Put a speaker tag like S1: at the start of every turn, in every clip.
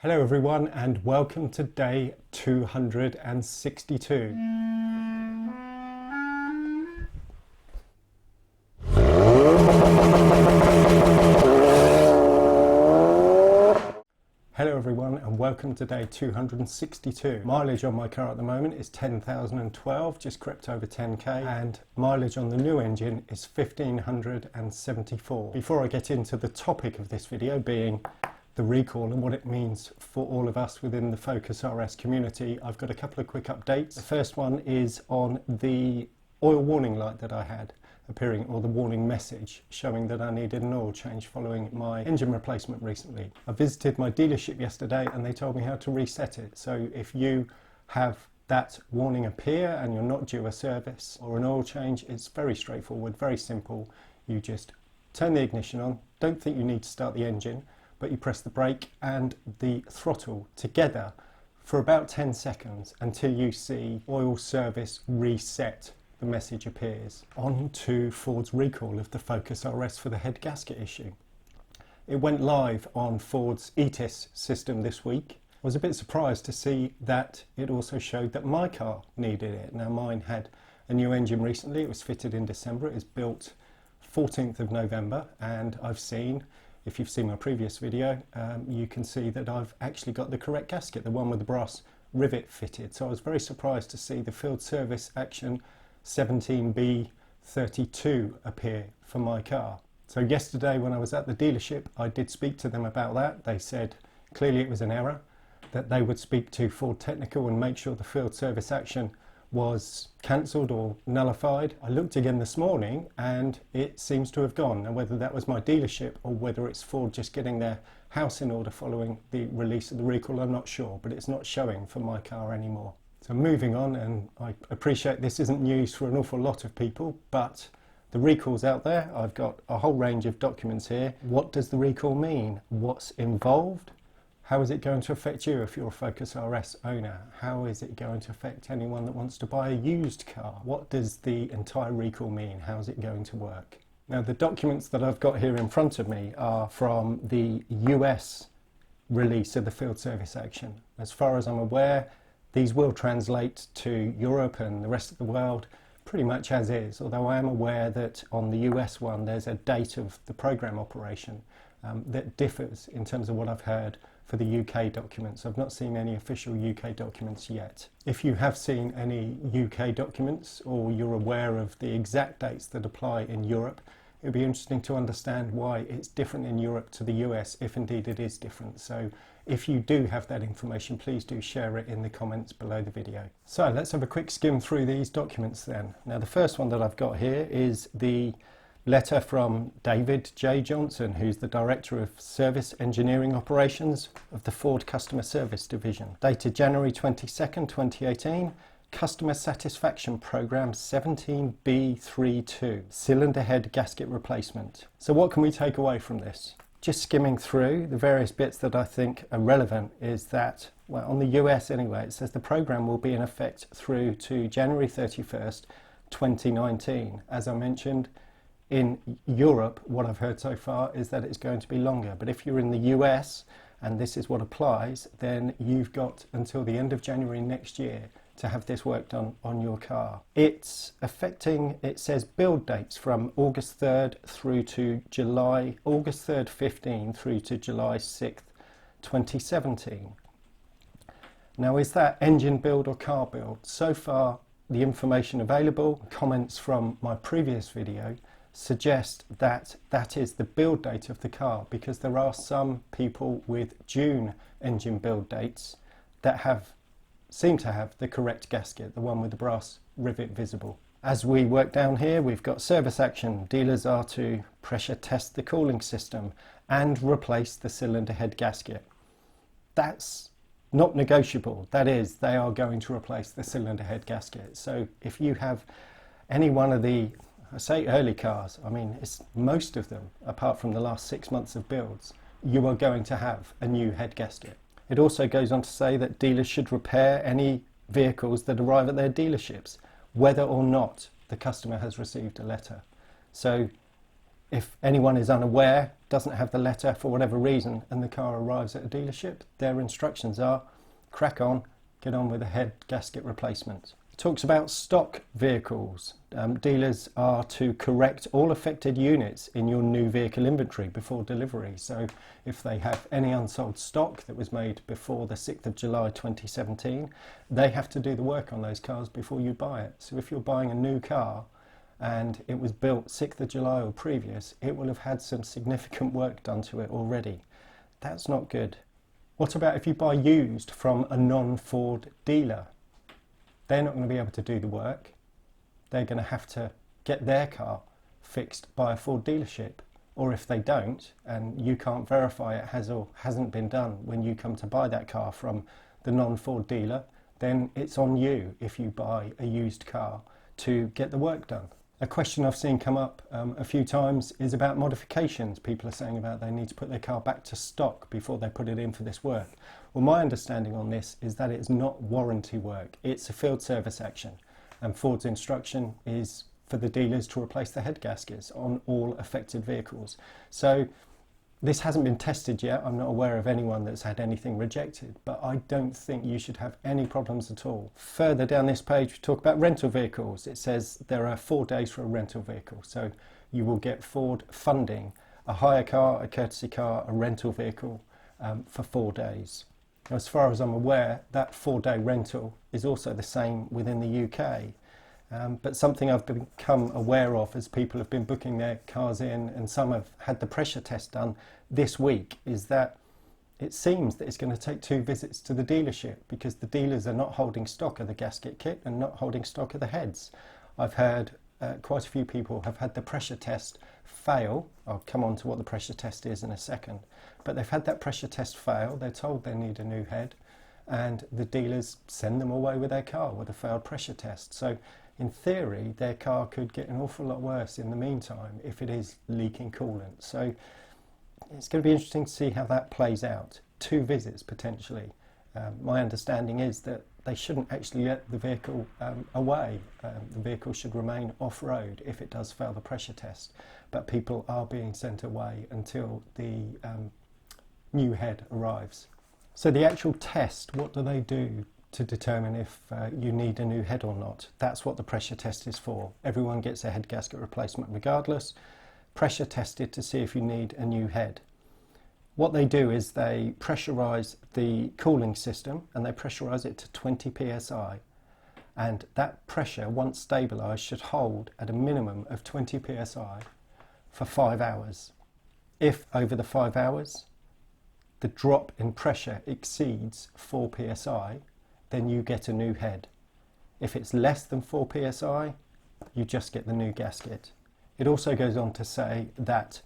S1: Hello everyone and welcome to day 262. Hello everyone and welcome to day 262. Mileage on my car at the moment is 10,012, just crept over 10k, and mileage on the new engine is 1,574. Before I get into the topic of this video being the recall and what it means for all of us within the Focus RS community, I've got a couple of quick updates. The first one is on the oil warning light that I had appearing, or the warning message showing that I needed an oil change following my engine replacement recently. I visited my dealership yesterday and they told me how to reset it. So if you have that warning appear and you're not due a service or an oil change, it's very straightforward, very simple. You just turn the ignition on, don't think you need to start the engine, but you press the brake and the throttle together for about 10 seconds until you see oil service reset. The message appears. On to Ford's recall of the Focus RS for the head gasket issue. It went live on Ford's ETIS system this week. I was a bit surprised to see that it also showed that my car needed it. Now mine had a new engine recently, it was fitted in December, it was built 14th of November, and I've seen, if you've seen my previous video, you can see that I've actually got the correct gasket, the one with the brass rivet fitted. So I was very surprised to see the field service action 17B32 appear for my car. So yesterday when I was at the dealership, I did speak to them about that. They said clearly it was an error, that they would speak to Ford Technical and make sure the field service action was cancelled or nullified. I looked again this morning and it seems to have gone. Now whether that was my dealership or whether it's Ford just getting their house in order following the release of the recall, I'm not sure, but it's not showing for my car anymore. So moving on, and I appreciate this isn't news for an awful lot of people, but the recall's out there. I've got a whole range of documents here. What does the recall mean? What's involved? How is it going to affect you if you're a Focus RS owner? How is it going to affect anyone that wants to buy a used car? What does the entire recall mean? How is it going to work? Now the documents that I've got here in front of me are from the US release of the field service action. As far as I'm aware, these will translate to Europe and the rest of the world pretty much as is, although I am aware that on the US one there's a date of the program operation that differs in terms of what I've heard for the UK documents. I've not seen any official UK documents yet. If you have seen any UK documents or you're aware of the exact dates that apply in Europe, it would be interesting to understand why it's different in Europe to the US, if indeed it is different. So if you do have that information, please do share it in the comments below the video. So let's have a quick skim through these documents then. Now the first one that I've got here is the letter from David J. Johnson, who's the Director of Service Engineering Operations of the Ford Customer Service Division. Dated January 22nd, 2018. Customer Satisfaction Program 17B32, cylinder head gasket replacement. So what can we take away from this? Just skimming through the various bits that I think are relevant is that, well, on the US anyway, it says the program will be in effect through to January 31st, 2019. As I mentioned, in Europe, what I've heard so far is that it's going to be longer. But if you're in the US and this is what applies, then you've got until the end of January next year to have this work done on your car. It's affecting, it says build dates from August 3rd through to August 3rd 15 through to July 6th 2017. Now is that engine build or car build? So far the information available, comments from my previous video suggest that that is the build date of the car, because there are some people with June engine build dates that seem to have the correct gasket, the one with the brass rivet visible. As we work down here, we've got service action. Dealers are to pressure test the cooling system and replace the cylinder head gasket. That's not negotiable. That is, they are going to replace the cylinder head gasket. So if you have any one of the, I say early cars, I mean it's most of them apart from the last 6 months of builds, you are going to have a new head gasket. It also goes on to say that dealers should repair any vehicles that arrive at their dealerships, whether or not the customer has received a letter. So If anyone is unaware, doesn't have the letter for whatever reason, and the car arrives at a dealership, their instructions are crack on, get on with a head gasket replacement. It talks about stock vehicles. Dealers are to correct all affected units in your new vehicle inventory before delivery. So if they have any unsold stock that was made before the 6th of July 2017, they have to do the work on those cars before you buy it. So if you're buying a new car and it was built 6th of July or previous, it will have had some significant work done to it already. That's not good. What about if you buy used from a non-Ford dealer? They're not going to be able to do the work. They're going to have to get their car fixed by a Ford dealership. Or if they don't, and you can't verify it has or hasn't been done when you come to buy that car from the non-Ford dealer, then it's on you if you buy a used car to get the work done. A question I've seen come up a few times is about modifications. People are saying about they need to put their car back to stock before they put it in for this work. Well, my understanding on this is that it's not warranty work, it's a field service action, and Ford's instruction is for the dealers to replace the head gaskets on all affected vehicles. So this hasn't been tested yet. I'm not aware of anyone that's had anything rejected, but I don't think you should have any problems at all. Further down this page, we talk about rental vehicles. It says there are 4 days for a rental vehicle. So you will get Ford funding a hire car, a courtesy car, a rental vehicle for 4 days. As far as I'm aware, that 4-day rental is also the same within the UK. But something I've become aware of as people have been booking their cars in, and some have had the pressure test done this week, is that it seems that it's going to take 2 visits to the dealership because the dealers are not holding stock of the gasket kit and not holding stock of the heads. I've heard quite a few people have had the pressure test fail. I'll come on to what the pressure test is in a second. But they've had that pressure test fail, they're told they need a new head, and the dealers send them away with their car with a failed pressure test. So in theory, their car could get an awful lot worse in the meantime if it is leaking coolant. So it's going to be interesting to see how that plays out. 2 visits potentially. My understanding is that they shouldn't actually let the vehicle away. The vehicle should remain off-road if it does fail the pressure test. But people are being sent away until the new head arrives. So the actual test, what do they do to determine if you need a new head or not? That's what the pressure test is for. Everyone gets a head gasket replacement regardless. Pressure tested to see if you need a new head. What they do is they pressurise the cooling system, and they pressurise it to 20 psi. And that pressure, once stabilised, should hold at a minimum of 20 psi for 5 hours. If over the 5 hours the drop in pressure exceeds 4 psi, then you get a new head. If it's less than 4 psi, you just get the new gasket. It also goes on to say that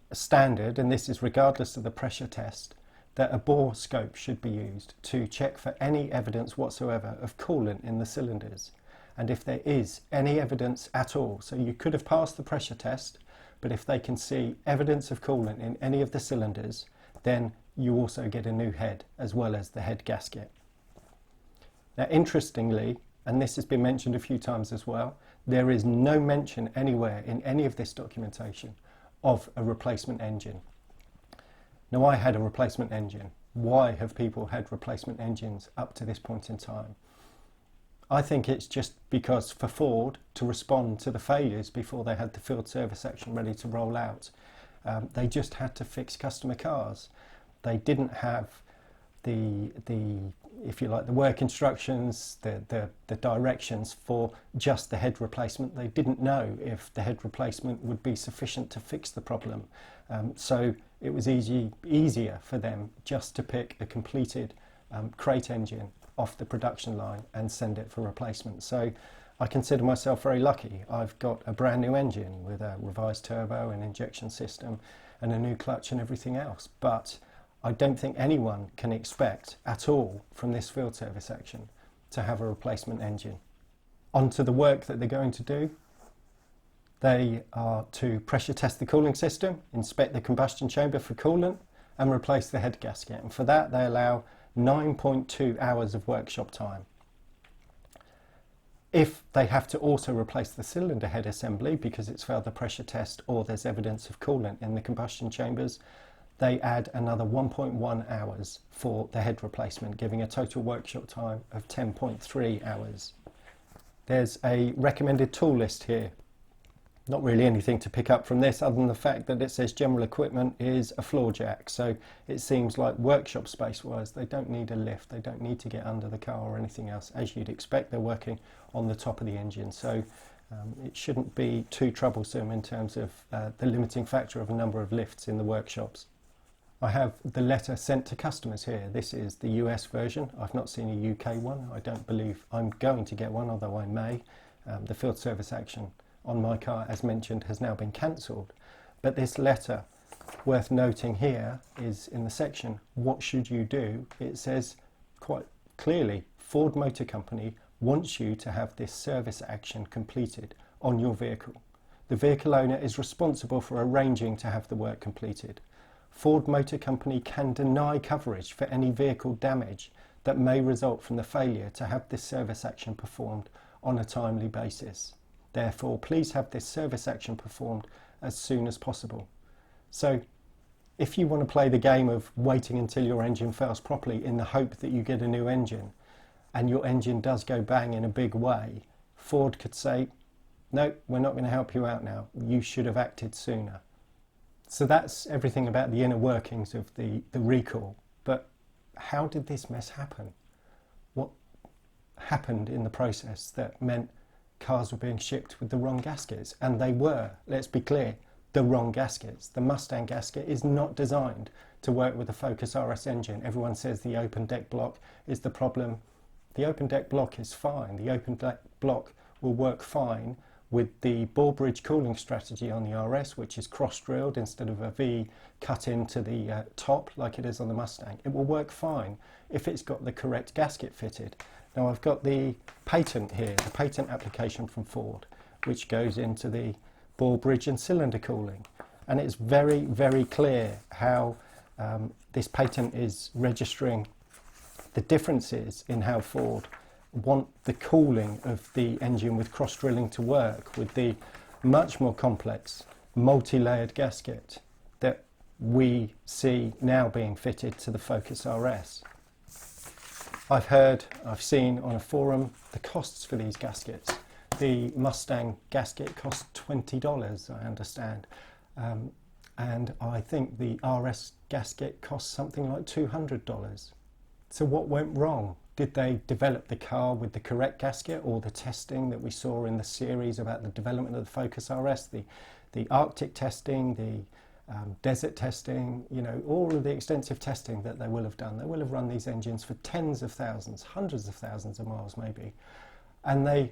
S1: a standard, and this is regardless of the pressure test, that a bore scope should be used to check for any evidence whatsoever of coolant in the cylinders. And if there is any evidence at all, so you could have passed the pressure test, but if they can see evidence of coolant in any of the cylinders, then you also get a new head as well as the head gasket. Now, interestingly, and this has been mentioned a few times as well, there is no mention anywhere in any of this documentation of a replacement engine. Now, I had a replacement engine. Why have people had replacement engines up to this point in time? I think it's just because for Ford to respond to the failures before they had the field service action ready to roll out, they just had to fix customer cars. They didn't have the if you like, the work instructions, the directions for just the head replacement. They didn't know if the head replacement would be sufficient to fix the problem. So it was easier for them just to pick a completed crate engine off the production line and send it for replacement. So I consider myself very lucky. I've got a brand new engine with a revised turbo, an injection system, and a new clutch and everything else. But I don't think anyone can expect at all from this field service action to have a replacement engine. On to the work that they're going to do. They are to pressure test the cooling system, inspect the combustion chamber for coolant, and replace the head gasket. And for that, they allow 9.2 hours of workshop time. If they have to also replace the cylinder head assembly because it's failed the pressure test or there's evidence of coolant in the combustion chambers, they add another 1.1 hours for the head replacement, giving a total workshop time of 10.3 hours. There's a recommended tool list here. Not really anything to pick up from this other than the fact that it says general equipment is a floor jack, so it seems like workshop space wise they don't need a lift, they don't need to get under the car or anything else. As you'd expect, they're working on the top of the engine, so it shouldn't be too troublesome in terms of the limiting factor of a number of lifts in the workshops. I have the letter sent to customers here. This is the US version. I've not seen a UK one. I don't believe I'm going to get one, although I may. The field service action on my car, as mentioned, has now been cancelled. But this letter, worth noting here, is in the section, what should you do? It says quite clearly, Ford Motor Company wants you to have this service action completed on your vehicle. The vehicle owner is responsible for arranging to have the work completed. Ford Motor Company can deny coverage for any vehicle damage that may result from the failure to have this service action performed on a timely basis. Therefore, please have this service action performed as soon as possible. So, if you want to play the game of waiting until your engine fails properly in the hope that you get a new engine, and your engine does go bang in a big way, Ford could say, no, we're not going to help you out now. You should have acted sooner. So that's everything about the inner workings of the recall. But how did this mess happen? What happened in the process that meant cars were being shipped with the wrong gaskets? And they were, let's be clear, the wrong gaskets. The Mustang gasket is not designed to work with the Focus RS engine. Everyone says the open deck block is the problem. The open deck block is fine. The open deck block will work fine with the ball bridge cooling strategy on the RS, which is cross-drilled instead of a V cut into the top like it is on the Mustang. It will work fine if it's got the correct gasket fitted. Now I've got the patent here, the patent application from Ford, which goes into the ball bridge and cylinder cooling. And it's very, very clear how this patent is registering the differences in how Ford want the cooling of the engine with cross-drilling to work with the much more complex multi-layered gasket that we see now being fitted to the Focus RS. I've seen on a forum the costs for these gaskets. The Mustang gasket costs $20, I understand, and I think the RS gasket costs something like $200. So what went wrong? Did they develop the car with the correct gasket, or the testing that we saw in the series about the development of the Focus RS, the Arctic testing, the desert testing, you know, all of the extensive testing that they will have done. They will have run these engines for tens of thousands, hundreds of thousands of miles maybe, and they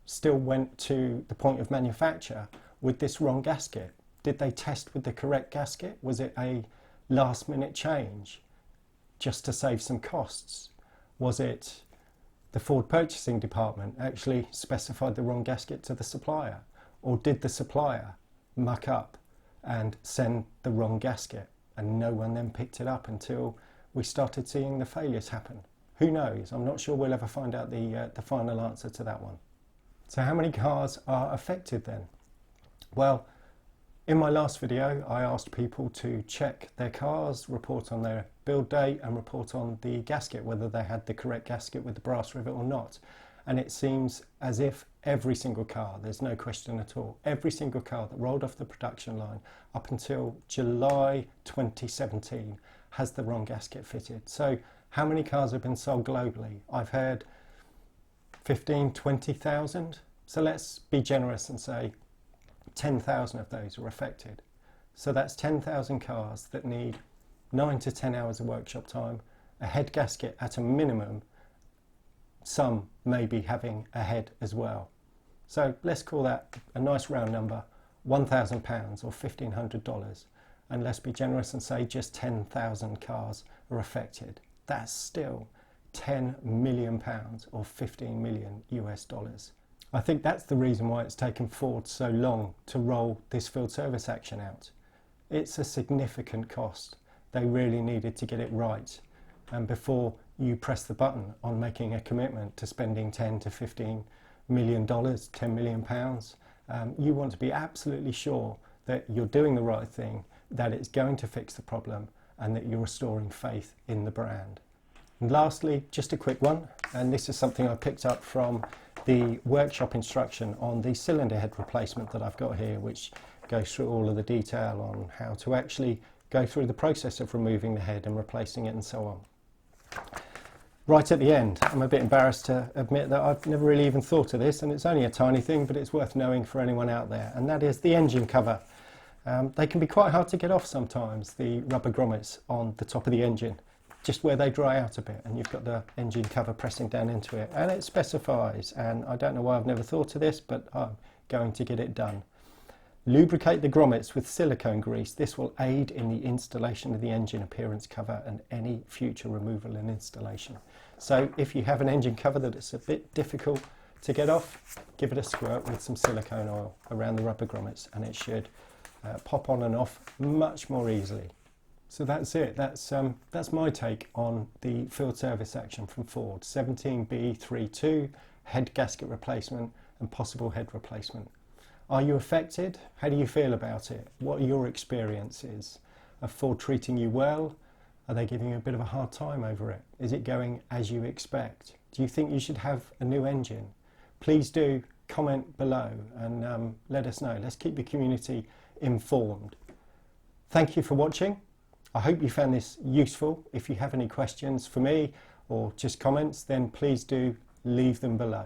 S1: still went to the point of manufacture with this wrong gasket. Did they test with the correct gasket? Was it a last minute change just to save some costs? Was it the Ford purchasing department actually specified the wrong gasket to the supplier? Or did the supplier muck up and send the wrong gasket and no one then picked it up until we started seeing the failures happen? Who knows? I'm not sure we'll ever find out the final answer to that one. So how many cars are affected then? Well, in my last video, I asked people to check their cars, report on their build date and report on the gasket, whether they had the correct gasket with the brass rivet or not. And it seems as if every single car, there's no question at all, every single car that rolled off the production line up until July 2017 has the wrong gasket fitted. So how many cars have been sold globally? I've heard 15, 20,000. So let's be generous and say 10,000 of those are affected. So that's 10,000 cars that need 9 to 10 hours of workshop time, a head gasket at a minimum, some may be having a head as well. So let's call that a nice round number, £1,000 or $1,500, and let's be generous and say just 10,000 cars are affected. That's still £10 million or 15 million US dollars. I think that's the reason why it's taken Ford so long to roll this field service action out. It's a significant cost. They really needed to get it right. And before you press the button on making a commitment to spending 10 to 15 million, £10 million. You want to be absolutely sure that you're doing the right thing, that it's going to fix the problem, and that you're restoring faith in the brand. And lastly, just a quick one, and this is something I picked up from the workshop instruction on the cylinder head replacement that I've got here, which goes through all of the detail on how to actually go through the process of removing the head and replacing it and so on. Right at the end, I'm a bit embarrassed to admit that I've never really even thought of this, and it's only a tiny thing, but it's worth knowing for anyone out there, and that is the engine cover. They can be quite hard to get off sometimes, the rubber grommets on the top of the engine, just where they dry out a bit, and you've got the engine cover pressing down into it, and it specifies, and I don't know why I've never thought of this, but I'm going to get it done. Lubricate the grommets with silicone grease. This will aid in the installation of the engine appearance cover and any future removal and installation. So if you have an engine cover that it's a bit difficult to get off, give it a squirt with some silicone oil around the rubber grommets, and it should pop on and off much more easily. So that's it. That's my take on the field service action from Ford. 17B32, head gasket replacement and possible head replacement. Are you affected? How do you feel about it? What are your experiences? Are Ford treating you well? Are they giving you a bit of a hard time over it? Is it going as you expect? Do you think you should have a new engine? Please do comment below and let us know. Let's keep the community informed. Thank you for watching. I hope you found this useful. If you have any questions for me or just comments, then please do leave them below.